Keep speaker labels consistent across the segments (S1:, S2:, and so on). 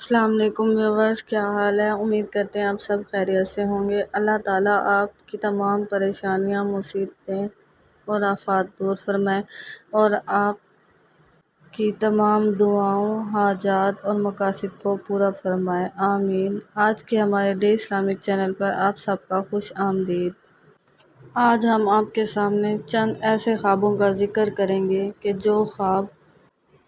S1: السلام علیکم ویورز، کیا حال ہے؟ امید کرتے ہیں آپ سب خیریت سے ہوں گے۔ اللہ تعالیٰ آپ کی تمام پریشانیاں، مصیبتیں اور آفات دور فرمائے اور آپ کی تمام دعاؤں، حاجات اور مقاصد کو پورا فرمائے، آمین۔ آج کے ہمارے ڈے اسلامک چینل پر آپ سب کا خوش آمدید۔ آج ہم آپ کے سامنے چند ایسے خوابوں کا ذکر کریں گے کہ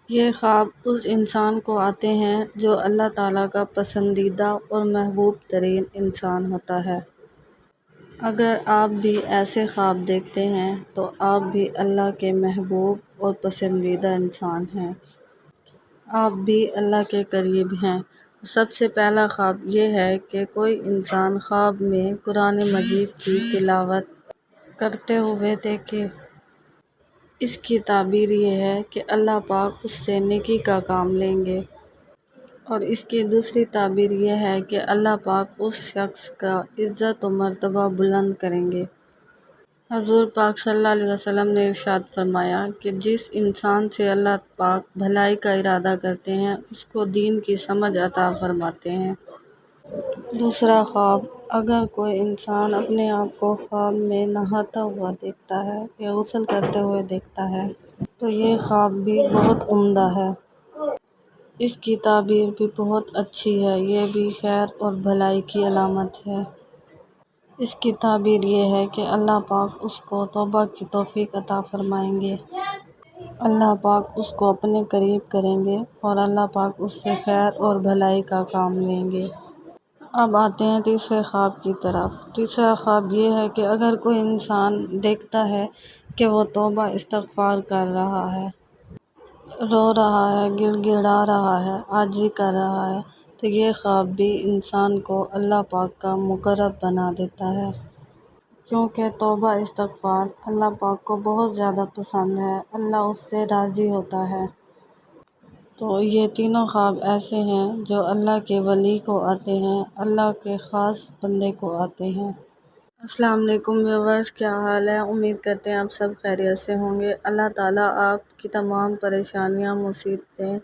S1: یہ خواب اس انسان کو آتے ہیں جو اللہ تعالیٰ کا پسندیدہ اور محبوب ترین انسان ہوتا ہے۔ اگر آپ بھی ایسے خواب دیکھتے ہیں تو آپ بھی اللہ کے محبوب اور پسندیدہ انسان ہیں، آپ بھی اللہ کے قریب ہیں۔ سب سے پہلا خواب یہ ہے کہ کوئی انسان خواب میں قرآن مجید کی تلاوت کرتے ہوئے دیکھے۔ اس کی تعبیر یہ ہے کہ اللہ پاک اس سے نیکی کا کام لیں گے، اور اس کی دوسری تعبیر یہ ہے کہ اللہ پاک اس شخص کا عزت و مرتبہ بلند کریں گے۔ حضور پاک صلی اللہ علیہ وسلم نے ارشاد فرمایا کہ جس انسان سے اللہ پاک بھلائی کا ارادہ کرتے ہیں اس کو دین کی سمجھ عطا فرماتے ہیں۔ دوسرا خواب، اگر کوئی انسان اپنے آپ کو خواب میں نہاتا ہوا دیکھتا ہے یا غسل کرتے ہوئے دیکھتا ہے تو یہ خواب بھی بہت عمدہ ہے۔ اس کی تعبیر بھی بہت اچھی ہے، یہ بھی خیر اور بھلائی کی علامت ہے۔ اس کی تعبیر یہ ہے کہ اللہ پاک اس کو توبہ کی توفیق عطا فرمائیں گے، اللہ پاک اس کو اپنے قریب کریں گے اور اللہ پاک اس سے خیر اور بھلائی کا کام لیں گے۔ اب آتے ہیں تیسرے خواب کی طرف۔ تیسرا خواب یہ ہے کہ اگر کوئی انسان دیکھتا ہے کہ وہ توبہ استغفار کر رہا ہے، رو رہا ہے، گڑ گڑا رہا ہے، عاجزی کر رہا ہے، تو یہ خواب بھی انسان کو اللہ پاک کا مقرب بنا دیتا ہے، کیونکہ توبہ استغفار اللہ پاک کو بہت زیادہ پسند ہے، اللہ اس سے راضی ہوتا ہے۔ تو یہ تینوں خواب ایسے ہیں جو اللہ کے ولی کو آتے ہیں، اللہ کے خاص بندے کو آتے ہیں۔ السلام علیکم ویورز، کیا حال ہے؟ امید کرتے ہیں آپ سب خیریت سے ہوں گے۔ اللہ تعالیٰ آپ کی تمام پریشانیاں، مصیبتیں